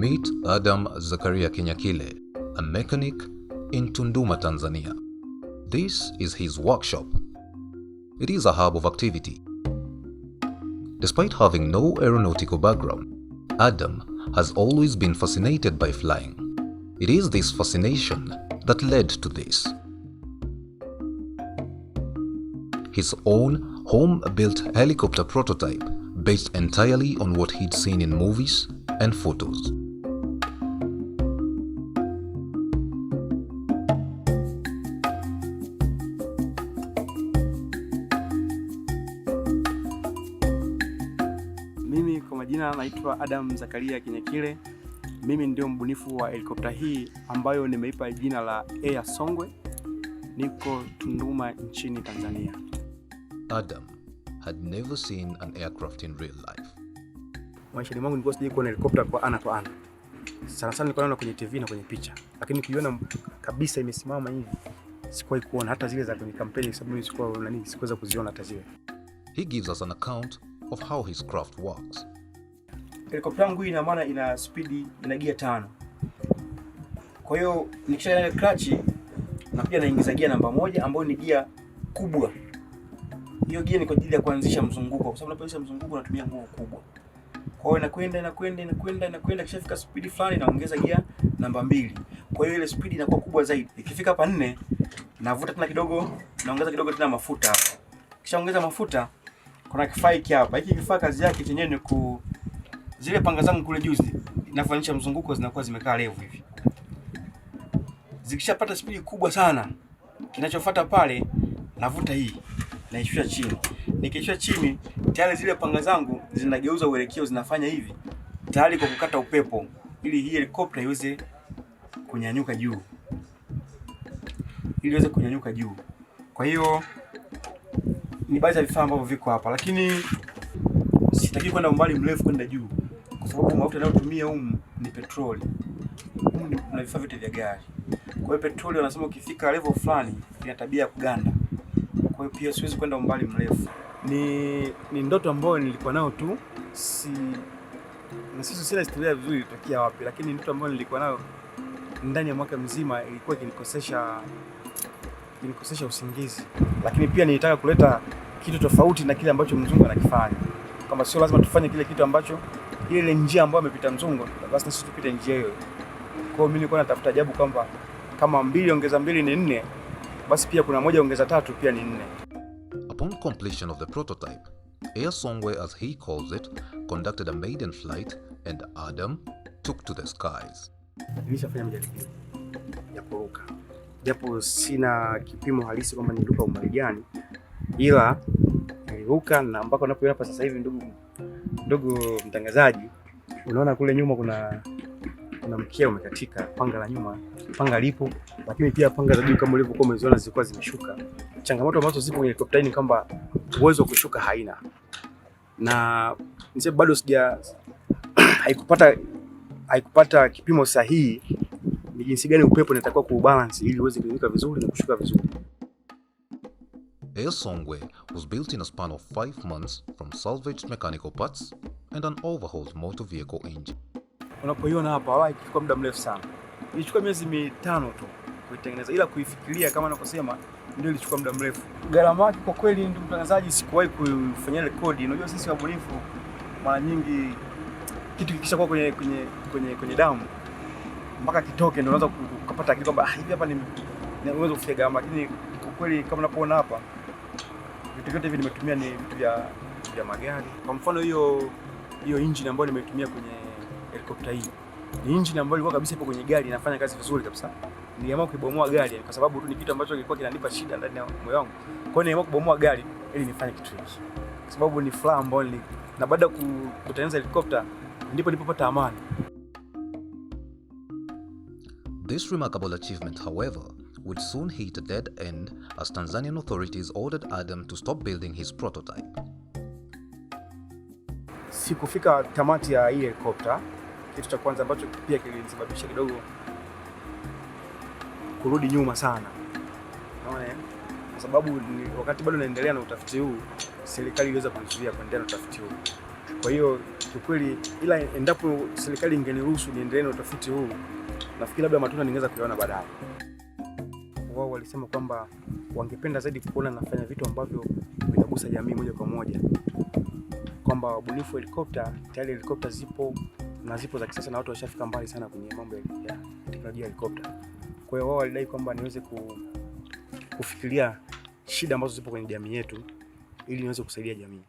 Meet 𝐷𝐷𝐷 Kinyakile, a mechanic in Tunduma, Tanzania. This is his workshop. It is a hub of activity. Despite having no aeronautical background, Adam has always been fascinated by flying. It is this fascination that led to this. His own home-built helicopter prototype based entirely on what he'd seen in movies and photos. Mimi kwa majina naitwa 𝐷𝐷𝐷 Kinyakile. Mimi ndio mbunifu wa helikopta hii ambayo nimeipa jina la 𝐻𝐴𝐺𝐳. Niko Tunduma nchini Tanzania. Adam had never seen an aircraft in real life. Maishani mwangu nilikuwa sijai kuona helikopta kwa ana kwa ana. Sana sana nilikuwa naona kwenye TV na kwenye picha. Lakini kuiona kabisa imesimama hivi sikuwahi kuona, hata zile za kwenye kampeni sababu sikuweza kuziona hata zile. He gives us an account of how his craft works. Helikopta yangu ina maana ina speed, ina gia 5. Kwa hiyo nikishaenda clutch na pia naingiza gia namba 1 ambayo ni gia kubwa. Hiyo gia ni kwa ajili ya kuanzisha mzunguko, kwa sababu unapoanzisha mzunguko unatumia nguvu kubwa. Kwa hiyo inakwenda kishafika speed fulani naongeza gia namba 2. Kwa hiyo ile speed inakuwa kubwa zaidi. Ikifika hapa 4 navuta tena kidogo, naongeza kidogo tena mafuta hapa. Kisha ongeza mafuta, kuna kifaa hiki hapa. Hiki kifaa kazi yake chenyewe ni zile panga zangu kule juu inafanyisha mzunguko zinakuwa zimekaa level hivi. Zikishapata speed kubwa sana, kinachofuata pale navuta hii naishusha chini. Nikishusha chini, tayari zile panga zangu zinageuza uelekeo, zinafanya hivi tayari kwa kukata upepo ili hii helikopta iweze kunyanyuka juu. Kwa hiyo ni baadhi ya vifaa ambavyo viko hapa, lakini sitaki kwenda umbali mrefu kwenda juu kwa sababu mafuta yanayotumia humu ni petroli. Humu kuna vifaa vyote vya gari. Kwa hiyo petroli wanasema ukifika level fulani ina tabia ya kuganda. Kwa hiyo pia siwezi kwenda umbali mrefu. Ni ndoto ambayo nilikuwa nayo tu, sina historia vizuri ilitokea wapi, lakini ndoto ambayo nilikuwa nayo ndani ya mwaka mzima ilikuwa kinikosesha usingizi. Lakini pia nilitaka kuleta kitu tofauti na kile ambacho mzungu anakifanya. Kama sio lazima tufanye kile kitu ambacho ile njia ambayo amepita mzungu, basi sisi tupite njia hiyo. Kwa hiyo mimi nilikuwa natafuta ajabu kwamba kama 2 ongeza 2 ni 4, basi pia kuna 1 ongeza 3 pia ni 4. Upon completion of the prototype, 𝐻𝐴𝐺𝐳 as he calls it, conducted a maiden flight and Adam took to the skies. Nilishafanya majaribio ya kuruka. Japo sina kipimo halisi kwamba niruka umbali gani, ila niliruka na mpaka unapoona hapa sasa hivi, ndugu mtangazaji, unaona kule nyuma kuna mkia umekatika, panga la nyuma, panga lipo, lakini pia panga za juu kama ulivyokuwa umeziona zilikuwa zimeshuka. Changamoto ambazo zipo kwenye helikopta ni kwamba uwezo wa kushuka haina. Na nise bado haikupata kipimo sahihi ni jinsi gani upepo unatakiwa kubalance ili uweze kuinuka vizuri na kushuka vizuri. 𝐻𝐴𝐺𝐳 was built in a span of 5 months from salvaged mechanical parts and an overhauled motor vehicle engine. Unapoiona hapa ilikuwa muda mrefu sana. Ilichukua miezi 5 tu kuitengeneza, ila kuifikiria kama ninavyosema ndio ilichukua muda mrefu. Gharama yake kwa kweli, ndugu mtangazaji, sikuwahi kufanyia rekodi. Unajua sisi wabunifu mara nyingi kitu kikisha kwa kwenye damu mpaka kitoke ndio unaanza kupata akili kwamba hivi hapa ni uwezo kufikia gharama, lakini kwa kweli kama unapoona hapa vitu vyote hivi nimetumia ni vitu vya magari. Kwa mfano hiyo engine ambayo nimetumia kwenye helikopta hii ni engine ambayo ilikuwa kabisa ipo kwenye gari, inafanya kazi vizuri kabisa. Niliamua kubomoa gari kwa sababu tu ni kitu ambacho kilikuwa kinanipa shida ndani ya moyo wangu. Kwa hiyo niliamua kubomoa gari ili nifanye kitu hiki, kwa sababu ni furaha ambayo na baada ya kutengeneza helikopta ndipo nilipopata amani. This remarkable achievement, however, would soon hit a dead end as Tanzanian authorities ordered Adam to stop building his prototype. Sikufika tamati ya hii helikopta, kitu cha kwanza ambacho pia kilinisababisha kidogo kurudi nyuma sana. Unaona, kwa sababu wakati bado naendelea na utafiti huu, serikali iliweza kunizuia kuendelea na utafiti huu. Kwa hiyo kiukweli, ila endapo serikali ingeniruhusu niendelee na utafiti huu, nafikiri labda matunda ningeweza kuyaona baadaye. Wao walisema kwamba wangependa zaidi kuona nafanya vitu ambavyo vinagusa jamii moja kwa moja, kwamba wabunifu helikopta tayari, helikopta zipo na zipo za kisasa na watu washafika mbali sana kwenye mambo ya teknolojia ya helikopta. Kwa hiyo wao walidai kwamba niweze kufikiria shida ambazo zipo kwenye jamii yetu ili niweze kusaidia jamii.